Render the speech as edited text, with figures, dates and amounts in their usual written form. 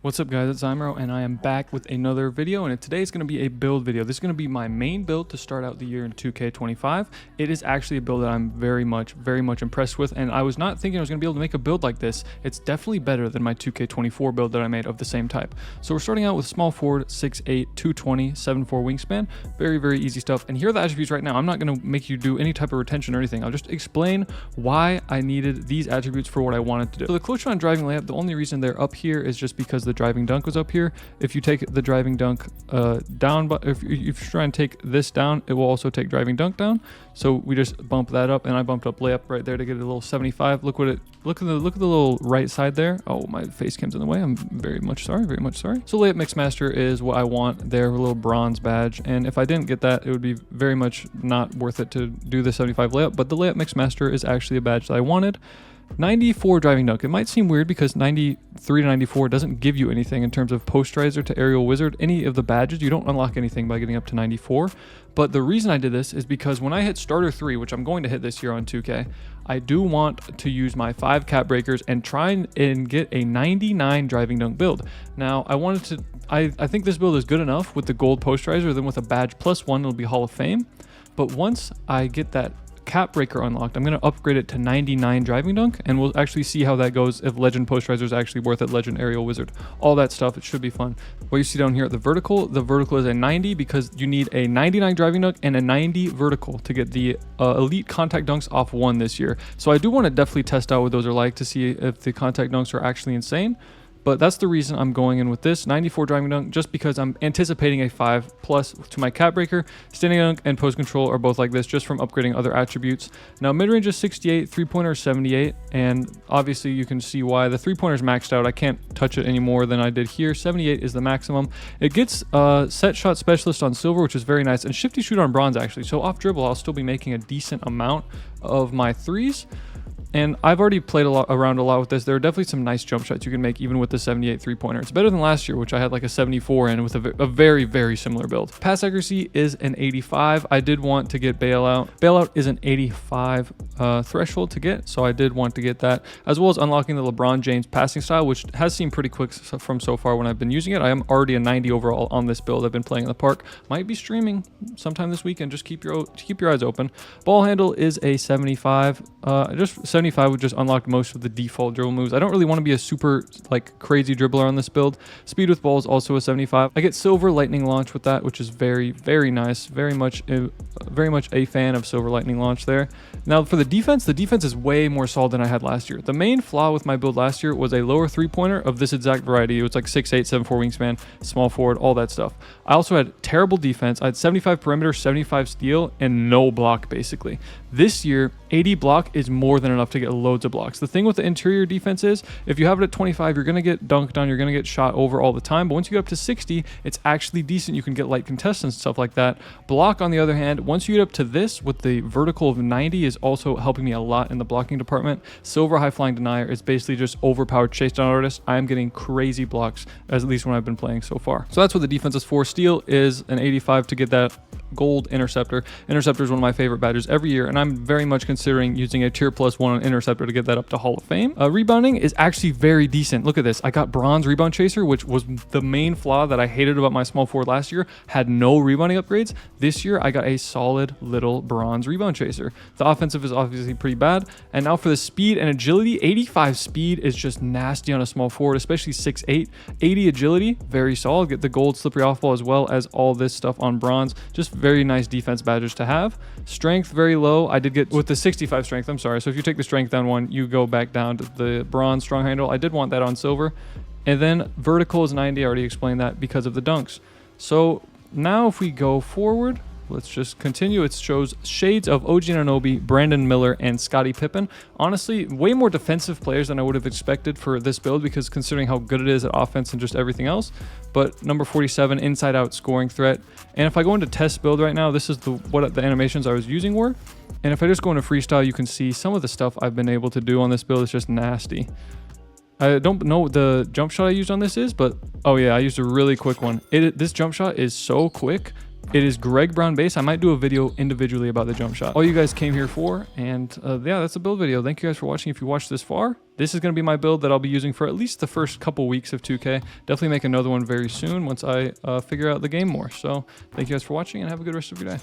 What's up guys, it's Zymuro and I am back with another video, and today is going to be a build video. This is going to be my main build to start out the year in 2K25. It is actually a build that I'm very much impressed with, and I was not thinking I was going to be able to make a build like this. It's definitely better than my 2K24 build that I made of the same type. So we're starting out with small forward, 6'8", 220, 7'4 wingspan. Very easy stuff. And here are the attributes right now. I'm not going to make you do any type of retention or anything. I'll just explain why I needed these attributes for what I wanted to do. So the close shot and driving layup, the only reason they're up here is just because the driving dunk was up here. If you take the driving dunk down, but if you try and take this down, it will also take driving dunk down. So we just bump that up, and I bumped up layup right there to get a little 75. Look at the little right side there. Oh, my face cam's in the way. I'm very much sorry. So layup mixmaster is what I want there, a little bronze badge. And if I didn't get that, it would be very much not worth it to do the 75 layup. But the layup mixmaster is actually a badge that I wanted. 94 driving dunk. It might seem weird because 93 to 94 doesn't give you anything in terms of posterizer to aerial wizard. Any of the badges, you don't unlock anything by getting up to 94. But the reason I did this is because when I hit starter 3, which I'm going to hit this year on 2K, I do want to use my 5 cap breakers and try and get a 99 driving dunk build. Now I think this build is good enough with the gold posterizer. Then with a badge +1, it'll be Hall of Fame. But once I get that cap breaker unlocked, I'm going to upgrade it to 99 driving dunk, and we'll actually see how that goes if legend posterizer is actually worth it, legend aerial wizard, all that stuff. It should be fun. What you see down here at the vertical is a 90 because you need a 99 driving dunk and a 90 vertical to get the elite contact dunks off 1 this year. So I do want to definitely test out what those are like to see if the contact dunks are actually insane. But that's the reason I'm going in with this 94 driving dunk, just because I'm anticipating a 5+ to my cap breaker. Standing dunk and post control are both like this, just from upgrading other attributes. Now mid-range is 68, 3-pointer is 78, and obviously you can see why. The 3-pointer is maxed out. I can't touch it any more than I did here. 78 is the maximum. It gets set shot specialist on silver, which is very nice, and shifty shoot on bronze actually. So off dribble, I'll still be making a decent amount of my threes. And I've already played around a lot with this. There are definitely some nice jump shots you can make even with the 78 3-pointer. It's better than last year, which I had like a 74 in with a very similar build. Pass accuracy is an 85. I did want to get bailout. Bailout is an 85 threshold to get, so I did want to get that, as well as unlocking the LeBron James passing style, which has seemed pretty quick from so far when I've been using it. I am already a 90 overall on this build. I've been playing in the park. Might be streaming sometime this weekend. Just keep your eyes open. Ball handle is a 75. Just 75 would just unlock most of the default dribble moves. I don't really want to be a super like crazy dribbler on this build. Speed with ball is also a 75. I get silver lightning launch with that, which is very nice. Very much a fan of silver lightning launch there. Now for the defense is way more solid than I had last year. The main flaw with my build last year was a lower 3-pointer of this exact variety. It was like 6'8", 7'4 wingspan, small forward, all that stuff. I also had terrible defense. I had 75 perimeter, 75 steal, and no block basically. This year, 80 block is more than enough to get loads of blocks. The thing with the interior defense is, if you have it at 25, you're going to get dunked on, you're going to get shot over all the time. But once you get up to 60, it's actually decent. You can get light contests and stuff like that. Block, on the other hand, once you get up to this with the vertical of 90, is also helping me a lot in the blocking department. Silver high flying denier is basically just overpowered chase down artist. I am getting crazy blocks, at least when I've been playing so far. So that's what the defense is for. Steal is an 85 to get that gold interceptor. Interceptor is one of my favorite badges every year, and I'm very much considering using a tier +1 on interceptor to get that up to Hall of Fame. Rebounding is actually very decent. Look at this. I got bronze rebound chaser, which was the main flaw that I hated about my small forward last year. Had no rebounding upgrades. This year I got a solid little bronze rebound chaser. The offensive is obviously pretty bad. And now for the speed and agility, 85 speed is just nasty on a small forward, especially 6'8". 80 agility, very solid. Get the gold slippery off ball as well as all this stuff on bronze. Just very nice defense badges to have. Strength very low. I did get with the 65 strength. I'm sorry. So if you take the strength down 1, you go back down to the bronze strong handle. I did want that on silver. And then vertical is 90. I already explained that because of the dunks. So now if we go forward, let's just continue. It shows shades of OG Anunoby, Brandon Miller, and Scottie Pippen. Honestly, way more defensive players than I would have expected for this build, because considering how good it is at offense and just everything else. But number 47, inside out scoring threat. And if I go into test build right now, this is what the animations I was using were. And if I just go into freestyle, you can see some of the stuff I've been able to do on this build is just nasty. I don't know what the jump shot I used on this is, but oh yeah, I used a really quick one. This jump shot is so quick It is Greg Brown base. I might do a video individually about the jump shot. All you guys came here for, and yeah, that's a build video. Thank you guys for watching. If you watched this far, this is going to be my build that I'll be using for at least the first couple weeks of 2K. Definitely make another one very soon once I figure out the game more. So thank you guys for watching, and have a good rest of your day.